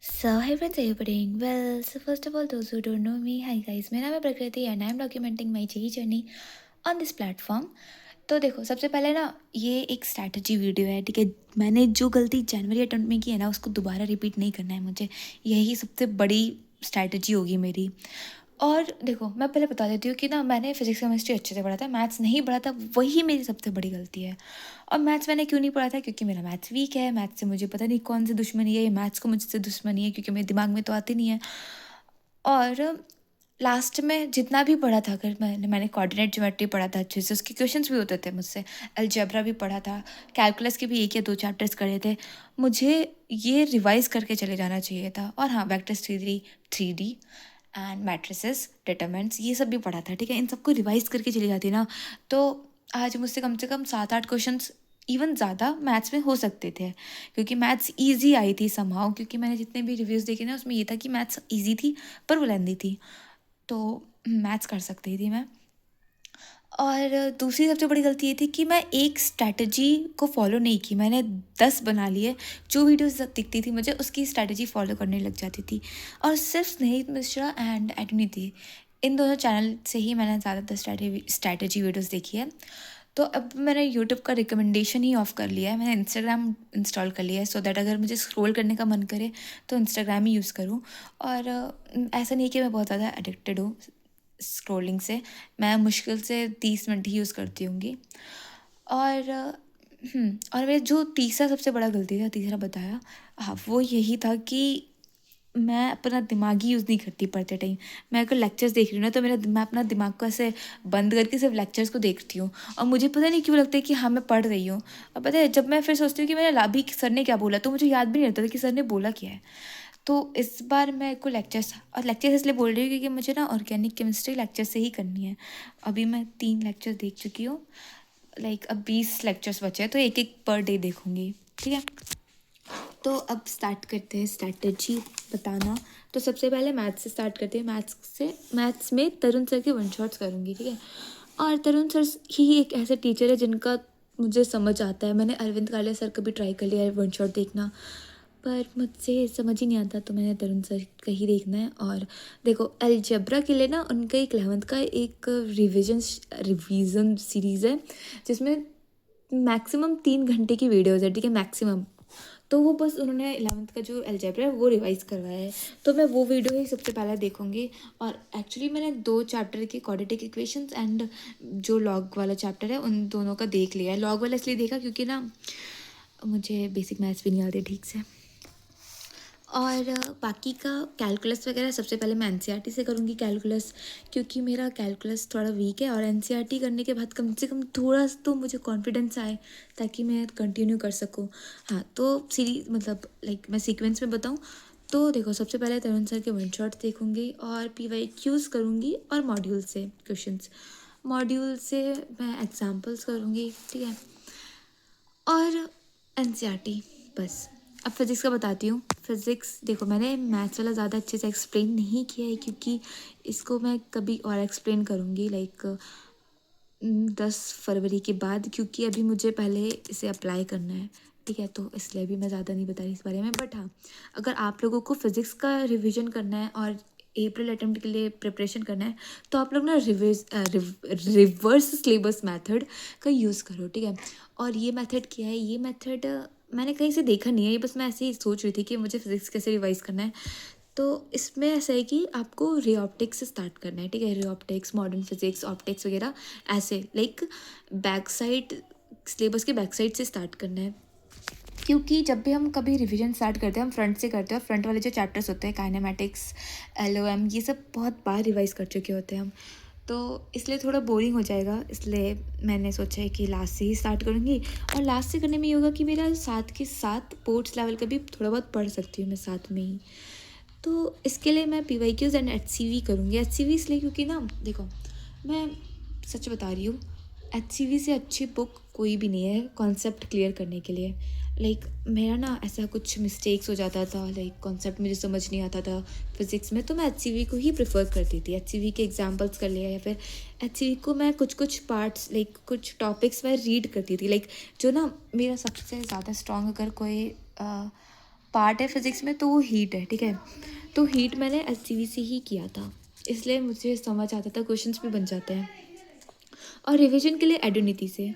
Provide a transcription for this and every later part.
So, hi friends, how are you doing? Well, so first of all, those who don't know me, hi guys, मेरा नाम है Prakriti and I am documenting my JEE journey on this platform. तो देखो, सबसे पहले ना ये एक स्ट्रैटेजी वीडियो है, ठीक है। मैंने जो गलती जनवरी अटेम्प्ट में की है ना, उसको दोबारा रिपीट नहीं करना है मुझे। यही सबसे बड़ी स्ट्रैटेजी होगी मेरी। और देखो, मैं पहले बता देती हूँ कि ना मैंने फिजिक्स केमिस्ट्री अच्छे से पढ़ा था, मैथ्स नहीं पढ़ा था, वही मेरी सबसे बड़ी गलती है। और मैथ्स मैंने क्यों नहीं पढ़ा था? क्योंकि मेरा मैथ्स वीक है। मैथ्स से मुझे पता नहीं कौन सी दुश्मनी है, ये मैथ्स को मुझसे दुश्मनी है, क्योंकि मेरे दिमाग में तो आती नहीं है। और लास्ट में जितना भी पढ़ा था, अगर मैंने कोऑर्डिनेट ज्योमेट्री पढ़ा था अच्छे से, उसके क्वेश्चंस भी होते थे मुझसे, अलजेब्रा भी पढ़ा था, कैलकुलस के भी 1 या 2 चैप्टर्स करे थे। मुझे ये रिवाइज करके चले जाना चाहिए था। और हाँ, vectors three D and matrices determinants ये सब भी पढ़ा था, ठीक है। इन सबको रिवाइज करके चली जाती ना, तो आज मुझसे कम से कम 7-8 क्वेश्चंस, इवन ज़्यादा मैथ्स में हो सकते थे। क्योंकि मैथ्स ईजी आई थी समहाउ, क्योंकि मैंने जितने भी रिव्यूज़ देखे ना, उसमें ये था कि मैथ्स ईजी थी पर वो लेंदी थी, तो मैथ्स कर सकती थी मैं। और दूसरी सबसे बड़ी गलती ये थी कि मैं एक स्ट्रैटेजी को फॉलो नहीं की, मैंने 10 बना लिए। जो वीडियोस दिखती थी मुझे, उसकी स्ट्रैटेजी फॉलो करने लग जाती थी। और सिर्फ स्नेहित मिश्रा एंड एडुनिति, इन दोनों चैनल से ही मैंने ज़्यादातर स्ट्रैटेजी वीडियोस देखी है। तो अब मैंने यूट्यूब का रिकमेंडेशन ही ऑफ़ कर लिया है, मैंने इंस्टाग्राम इंस्टॉल कर लिया है, सो दैट अगर मुझे स्क्रॉल करने का मन करे तो इंस्टाग्राम ही यूज़ करूँ। और ऐसा नहीं कि मैं बहुत ज़्यादा एडिक्टेड हूँ स्क्रॉलिंग से, मैं मुश्किल से 30 मिनट ही यूज़ करती होंगी। और और मेरा जो तीसरा सबसे बड़ा गलती था, तीसरा बताया, हाँ, वो यही था कि मैं अपना दिमाग ही यूज़ नहीं करती पढ़ते टाइम। मैं अगर लेक्चर्स देख रही हूँ ना, तो मैं अपना दिमाग को ऐसे बंद करके सिर्फ लेक्चर्स को देखती हूँ। और मुझे पता नहीं क्यों लगता है कि हाँ, मैं पढ़ रही हूँ। और पता है, जब मैं फिर सोचती हूँ कि मैंने अभी सर ने क्या बोला, तो मुझे याद भी नहीं रहता था कि सर ने बोला क्या है। तो इस बार मैं को लेक्चर्स इसलिए बोल रही हूँ क्योंकि मुझे ना ऑर्गेनिक केमिस्ट्री लेक्चर से ही करनी है। अभी मैं 3 लेक्चर देख चुकी हूँ, लाइक अब 20 लेक्चर्स बचे हैं, तो एक एक पर डे देखूँगी, ठीक है। तो अब स्टार्ट करते हैं स्ट्रैटेजी बताना। तो सबसे पहले मैथ्स से स्टार्ट करते हैं। मैथ्स में तरुण सर के वन शॉट्स करूँगी, ठीक है। और तरुण सर ही एक ऐसे टीचर है जिनका मुझे समझ आता है। मैंने अरविंद कालिया सर का भी ट्राई कर लिया है वन शॉट देखना, पर मुझसे समझ ही नहीं आता, तो मैंने तरुण सर का ही देखना है। और देखो, अलजेब्रा के लिए ना उनका एक 11th का एक रिवीजन सीरीज़ है, जिसमें मैक्सिमम 3 घंटे की वीडियोज़ है, ठीक है, मैक्सिमम। तो वो बस उन्होंने 11th का जो अलजेब्रा है वो रिवाइज़ करवाया है, तो मैं वो वीडियो ही सबसे पहले देखूँगी। और एक्चुअली मैंने 2 चैप्टर के क्वाड्रेटिक इक्वेशंस एंड जो लॉग वाला चैप्टर है, उन दोनों का देख लिया है। लॉग वाला इसलिए देखा क्योंकि ना मुझे बेसिक मैथ्स भी नहीं आते ठीक से। और बाकी का कैलकुलस वगैरह सबसे पहले मैं एनसीईआरटी से करूँगी कैलकुलस, क्योंकि मेरा कैलकुलस थोड़ा वीक है। और एनसीईआरटी करने के बाद कम से कम थोड़ा तो मुझे कॉन्फिडेंस आए, ताकि मैं कंटिन्यू कर सकूँ। हाँ, तो सीरीज मतलब लाइक मैं सीक्वेंस में बताऊँ तो देखो, सबसे पहले तरुण सर के वन शॉट्स देखूँगी और PYQs करूँगी, और मॉड्यूल से क्वेश्चंस, मॉड्यूल से मैं एग्जाम्पल्स करूँगी, ठीक है। और एनसीईआरटी बस। अब फिज़िक्स का बताती हूँ। फिज़िक्स देखो, मैंने मैथ्स वाला ज़्यादा अच्छे से एक्सप्लेन नहीं किया है, क्योंकि इसको मैं कभी और एक्सप्लेन करूँगी, लाइक 10 फरवरी के बाद, क्योंकि अभी मुझे पहले इसे अप्लाई करना है, ठीक है। तो इसलिए भी मैं ज़्यादा नहीं बता रही इस बारे में। बट हाँ, अगर आप लोगों को फिज़िक्स का रिवीजन करना है और अप्रैल अटेम्प्ट के लिए प्रिपरेशन करना है, तो आप लोग ना रिवर्स सिलेबस मेथड का यूज़ करो, ठीक है। और ये मेथड क्या है? ये मेथड मैंने कहीं से देखा नहीं है, ये बस मैं ऐसे ही सोच रही थी कि मुझे फिज़िक्स कैसे रिवाइज करना है। तो इसमें ऐसा है कि आपको रे ऑप्टिक्स से स्टार्ट करना है, ठीक है। Ray optics, modern physics, optics वगैरह, ऐसे लाइक बैक साइड, सिलेबस के बैक साइड से स्टार्ट करना है। क्योंकि जब भी हम कभी रिवीजन स्टार्ट करते हैं, हम फ्रंट से करते हैं, और फ्रंट वाले जो चैप्टर्स होते हैं, काइनेमेटिक्स, LOM, ये सब बहुत बार रिवाइज कर चुके होते हैं हम, तो इसलिए थोड़ा बोरिंग हो जाएगा। इसलिए मैंने सोचा है कि लास्ट से ही स्टार्ट करूँगी। और लास्ट से करने में ये होगा कि मेरा साथ के साथ पोर्ट्स लेवल का भी थोड़ा बहुत पढ़ सकती हूँ मैं साथ में ही। तो इसके लिए मैं PYQs एंड HCV करूँगी। HCV इसलिए क्योंकि ना देखो, मैं सच बता रही हूँ, HCV से अच्छी बुक कोई भी नहीं है कॉन्सेप्ट क्लियर करने के लिए। लाइक मेरा ना ऐसा कुछ मिस्टेक्स हो जाता था, लाइक कॉन्सेप्ट मुझे समझ नहीं आता था फिज़िक्स में, तो मैं HCV को ही प्रेफर करती थी। HCV के एग्जांपल्स कर लिया, या फिर HCV को मैं कुछ कुछ पार्ट्स, लाइक कुछ टॉपिक्स मैं रीड करती थी। लाइक जो ना मेरा सबसे ज़्यादा स्ट्रॉन्ग, अगर कोई पार्ट है फिज़िक्स में, तो वो हीट है, ठीक है। तो हीट मैंने एससीवी से ही किया था, इसलिए मुझे समझ आता था, क्वेश्चंस भी बन जाते हैं। और रिवीजन के लिए एडुनिटी से,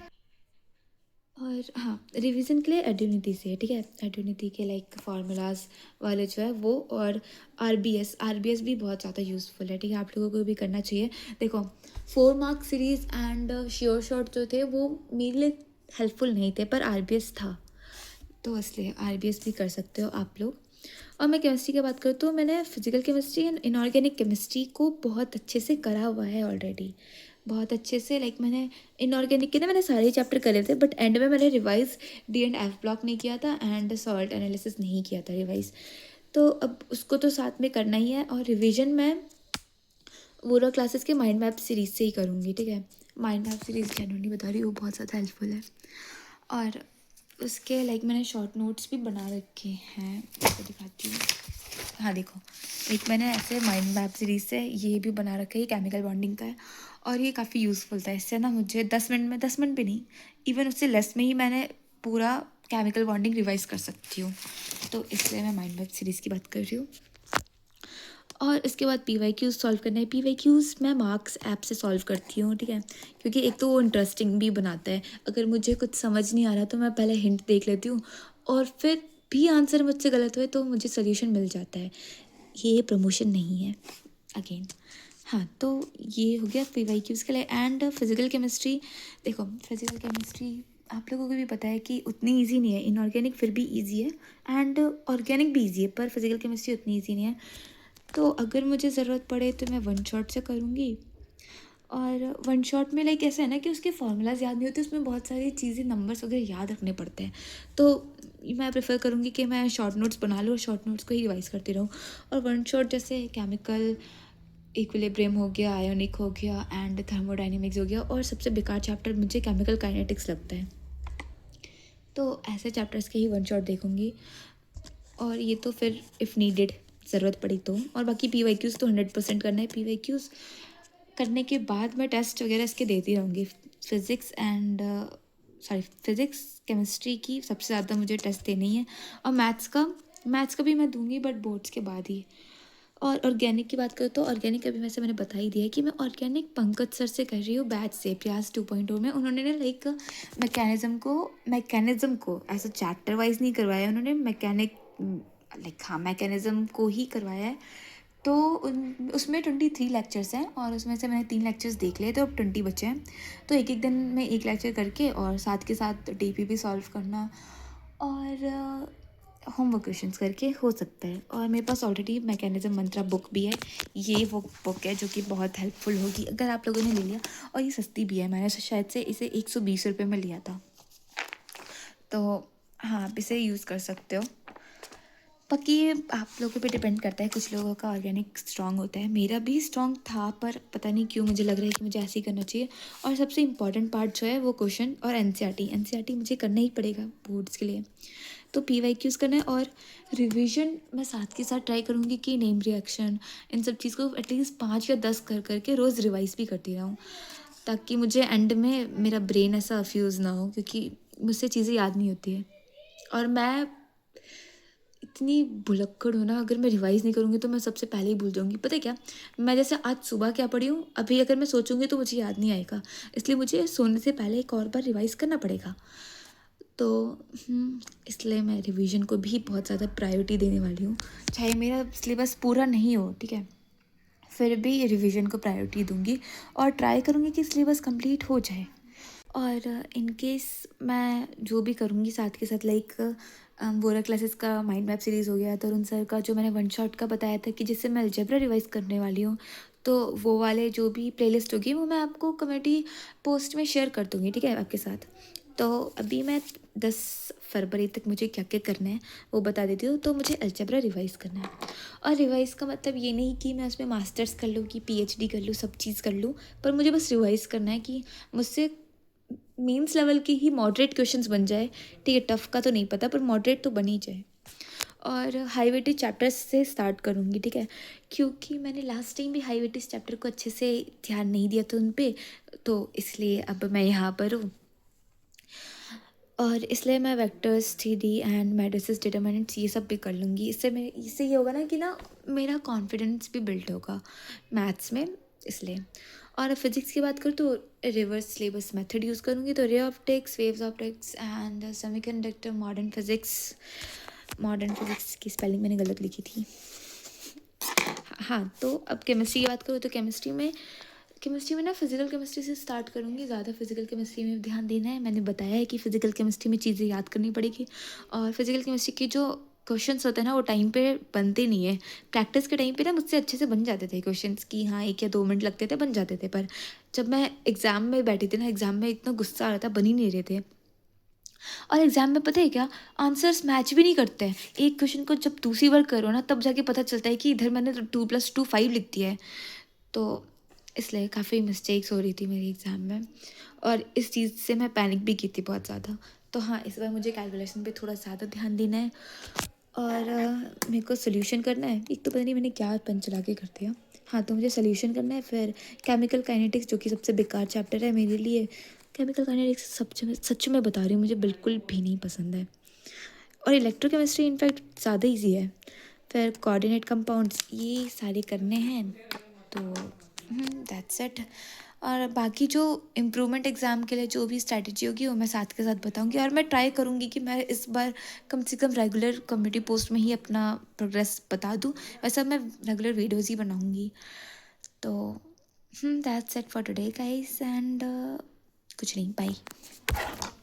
और हाँ, रिवीजन के लिए एडुनिटी से, ठीक है। एडुनिटी के लाइक फार्मूलाज वाले जो है वो, और आरबीएस भी बहुत ज़्यादा यूज़फुल है, ठीक है। आप लोगों को भी करना चाहिए। देखो 4 mark series and sure shot जो थे वो मेरे लिए हेल्पफुल नहीं थे, पर आरबीएस था, तो इसलिए आरबीएस भी कर सकते हो आप लोग। और मैं केमिस्ट्री की बात करूँ तो मैंने physical chemistry and inorganic chemistry को बहुत अच्छे से करा हुआ है ऑलरेडी, बहुत अच्छे से। लाइक मैंने इनऑर्गेनिक के ना मैंने सारे चैप्टर करे थे, बट एंड में मैंने revise D and F block नहीं किया था एंड सॉल्ट एनालिसिस नहीं किया था रिवाइज, तो अब उसको तो साथ में करना ही है। और रिविजन मैं वोरा क्लासेस के माइंड मैप सीरीज़ से ही करूँगी, ठीक है। माइंड मैप सीरीज़ जेन्युइनली बता रही हूँ, वो बहुत ज़्यादा हेल्पफुल है। और उसके लाइक मैंने शॉर्ट नोट्स भी बना रखे हैं, आपको दिखाती हूँ। हाँ देखो, एक मैंने ऐसे माइंड मैप सीरीज़ से ये भी बना रखा है, ये केमिकल बॉन्डिंग का है, और ये काफ़ी यूज़फुल था। इससे ना मुझे 10 मिनट में, 10 मिनट भी नहीं, इवन उससे लेस में ही मैंने पूरा केमिकल बॉन्डिंग रिवाइज कर सकती हूँ, तो इसलिए मैं माइंड मैप सीरीज़ की बात कर रही हूँ। और इसके बाद PYQs सॉल्व करना है। PYQs मैं मार्क्स ऐप से सॉल्व करती हूँ, ठीक है, क्योंकि एक तो वो इंटरेस्टिंग भी बनाता है। अगर मुझे कुछ समझ नहीं आ रहा तो मैं पहले हिंट देख लेती हूँ, और फिर भी आंसर मुझसे गलत हुए तो मुझे सोल्यूशन मिल जाता है। ये प्रमोशन नहीं है अगेन। हाँ, तो ये हो गया PYQs के लिए। एंड फिज़िकल केमिस्ट्री, देखो फिज़िकल केमिस्ट्री आप लोगों को भी पता है कि उतनी इजी नहीं है। इनऑर्गेनिक फिर भी इजी है एंड ऑर्गेनिक भी इजी है, पर फिज़िकल केमिस्ट्री उतनी इजी नहीं है। तो अगर मुझे ज़रूरत पड़े तो मैं वन शॉट से करूँगी। और वन शॉट में लाइक ऐसा है ना कि उसके फार्मूलाज याद नहीं होते, उसमें बहुत सारी चीज़ें, नंबर्स वगैरह याद रखने पड़ते हैं, तो मैं प्रेफर करूँगी कि मैं शॉर्ट नोट्स बना लूँ और शॉर्ट नोट्स को ही रिवाइज करती रहूँ। और वन शॉट जैसे केमिकल इक्विलिब्रियम हो गया, आयोनिक हो गया एंड थर्मोडाइनमिक्स हो गया, और सबसे बेकार चैप्टर मुझे केमिकल काइनेटिक्स लगता है, तो ऐसे चैप्टर्स के ही वन शॉट देखूँगी। और ये तो फिर इफ़ नीडेड ज़रूरत पड़ी तो, और बाकी PYQs तो 100% करना है। PYQs करने के बाद मैं टेस्ट वगैरह इसके देती रहूँगी। फिज़िक्स केमिस्ट्री की सबसे ज़्यादा मुझे टेस्ट देनी है, और मैथ्स का भी मैं दूंगी, बट बोर्ड्स के बाद ही। और ऑर्गेनिक की बात करूँ तो ऑर्गेनिक अभी वैसे मैंने बता ही दिया है कि मैं ऑर्गेनिक पंकज सर से कर रही हूँ, बैच से, प्रयास 2.0 में। उन्होंने ना लाइक मैकेनिज़्म को ऐसा चैप्टर वाइज नहीं करवाया, उन्होंने मैकेनिज़्म को ही करवाया है। तो उसमें 23 लेक्चर्स हैं, और उसमें से मैंने 3 लेक्चर्स देख लिए, तो अब 20 बचे हैं। तो एक दिन में एक लेक्चर करके, और साथ के साथ DP भी सॉल्व करना, और होमवर्क क्वेश्चंस करके हो सकता है। और मेरे पास ऑलरेडी मैकेनिज्म मंत्रा बुक भी है, ये वो बुक है जो कि बहुत हेल्पफुल होगी अगर आप लोगों ने ले लिया, और ये सस्ती भी है, मैंने शायद से इसे 120 रुपये में लिया था, तो हाँ आप इसे यूज़ कर सकते हो। बाकी ये आप लोगों पे डिपेंड करता है, कुछ लोगों का ऑर्गेनिक स्ट्रॉन्ग होता है, मेरा भी स्ट्रॉन्ग था, पर पता नहीं क्यों मुझे लग रहा है कि मुझे ऐसे ही करना चाहिए। और सबसे इम्पॉर्टेंट पार्ट जो है वो क्वेश्चन और NCERT मुझे करना ही पड़ेगा बोर्ड्स के लिए, तो PYQs करना है। और रिवीजन मैं साथ के साथ ट्राई करूँगी कि नेम रिएक्शन, इन सब चीज़ को एटलीस्ट 5 या 10 कर करके रोज़ रिवाइज भी करती रहूँ, ताकि मुझे एंड में मेरा ब्रेन ऐसा फ्यूज़ ना हो, क्योंकि मुझसे चीज़ें याद नहीं होती है, और मैं इतनी भुलक्कड़ हूँ ना, अगर मैं रिवाइज़ नहीं करूँगी तो मैं सबसे पहले ही भूल जाऊँगी। पता है क्या, मैं जैसे आज सुबह क्या पढ़ी हूँ, अभी अगर मैं सोचूंगी तो मुझे याद नहीं आएगा, इसलिए मुझे सोने से पहले एक और बार रिवाइज़ करना पड़ेगा। तो इसलिए मैं रिवीजन को भी बहुत ज़्यादा प्रायोरिटी देने वाली हूँ, चाहे मेरा सिलेबस पूरा नहीं हो, ठीक है, फिर भी रिवीजन को प्रायोरिटी दूँगी, और ट्राई करूँगी कि सिलेबस कंप्लीट हो जाए। और इन केस मैं जो भी करूँगी साथ के साथ, लाइक वोरा क्लासेस का माइंड मैप सीरीज़ हो गया, तरुण सर का जो मैंने वन शॉट का बताया था कि जिससे मैं अलजेब्रा रिवाइज़ करने वाली हूँ, तो वो वाले जो भी प्लेलिस्ट होगी वो मैं आपको कमेटी पोस्ट में शेयर कर दूँगी, ठीक है, आपके साथ। तो अभी मैं 10 फरवरी तक मुझे क्या क्या करना है वो बता देती हूँ। तो मुझे अलजेब्रा रिवाइज़ करना है, और रिवाइज़ का मतलब ये नहीं कि मैं उसमें मास्टर्स कर लूँ, कि PhD कर लूँ, सब चीज़ कर लूँ, पर मुझे बस रिवाइज़ करना है कि मुझसे मीन्स लेवल के ही मॉडरेट क्वेश्चंस बन जाए, ठीक है, टफ़ का तो नहीं पता, पर मॉडरेट तो बन ही जाए। और हाई वेटेज चैप्टर्स से स्टार्ट करूँगी, ठीक है, क्योंकि मैंने लास्ट टाइम भी हाई वेटेज चैप्टर को अच्छे से ध्यान नहीं दिया था उन पे, तो इसलिए अब मैं यहाँ पर हूँ। और इसलिए मैं vectors, three D and matrices, determinants ये सब भी कर लूँगी। इससे ये होगा ना कि ना मेरा कॉन्फिडेंस भी बिल्ड होगा मैथ्स में, इसलिए। और फिज़िक्स की बात करूँ तो रिवर्स स्लेबस मेथड यूज़ करूँगी, तो ray optics, waves optics and semiconductor modern physics की स्पेलिंग मैंने गलत लिखी थी। हाँ, तो अब केमिस्ट्री की बात करूँ तो केमिस्ट्री में ना फिजिकल केमिस्ट्री से स्टार्ट करूँगी। ज़्यादा फिजिकल केमिस्ट्री में ध्यान देना है। मैंने बताया है कि फिजिकल केमिस्ट्री में चीज़ें याद करनी पड़ेगी, और फिजिकल केमिस्ट्री के जो क्वेश्चंस होते हैं ना वो टाइम पे बनते नहीं है। प्रैक्टिस के टाइम पे ना मुझसे अच्छे से बन जाते थे क्वेश्चंस, कि हाँ 1 या 2 मिनट लगते थे, बन जाते थे। पर जब मैं एग्ज़ाम में बैठी थी ना, एग्ज़ाम में इतना गुस्सा आ रहा था, बन ही नहीं रहे थे। और एग्ज़ाम में पता है क्या, आंसर्स मैच भी नहीं करते हैं। एक क्वेश्चन को जब दूसरी बार करो ना, तब जाके पता चलता है कि इधर मैंने तो 2+2 5 लिख दिया है। तो इसलिए काफ़ी मिस्टेक्स हो रही थी मेरी एग्ज़ाम में, और इस चीज़ से मैं पैनिक भी की थी बहुत ज़्यादा। तो हाँ, इस बार मुझे कैलकुलेशन पे थोड़ा ज़्यादा ध्यान देना है, और मेरे को सॉल्यूशन करना है। एक तो पता नहीं मैंने क्या पेन चला के कर दिया। हाँ, तो मुझे सॉल्यूशन करना है, फिर केमिकल काइनेटिक्स, जो कि सबसे बेकार चैप्टर है मेरे लिए। केमिकल काइनेटिक्स सच में बता रही हूँ, मुझे बिल्कुल भी नहीं पसंद है। और इलेक्ट्रोकेमिस्ट्री इनफैक्ट ज़्यादा ईजी है। फिर कोऑर्डिनेट कंपाउंड्स, ये सारे करने हैं, तो दैट्स इट। और बाकी जो इम्प्रूवमेंट एग्ज़ाम के लिए जो भी स्ट्रैटेजी होगी वो मैं साथ के साथ बताऊंगी, और मैं ट्राई करूंगी कि मैं इस बार कम से कम रेगुलर कम्युनिटी पोस्ट में ही अपना प्रोग्रेस बता दूं। वैसे मैं रेगुलर वीडियोज़ ही बनाऊंगी। तो that's it for today guys, and कुछ नहीं, बाय।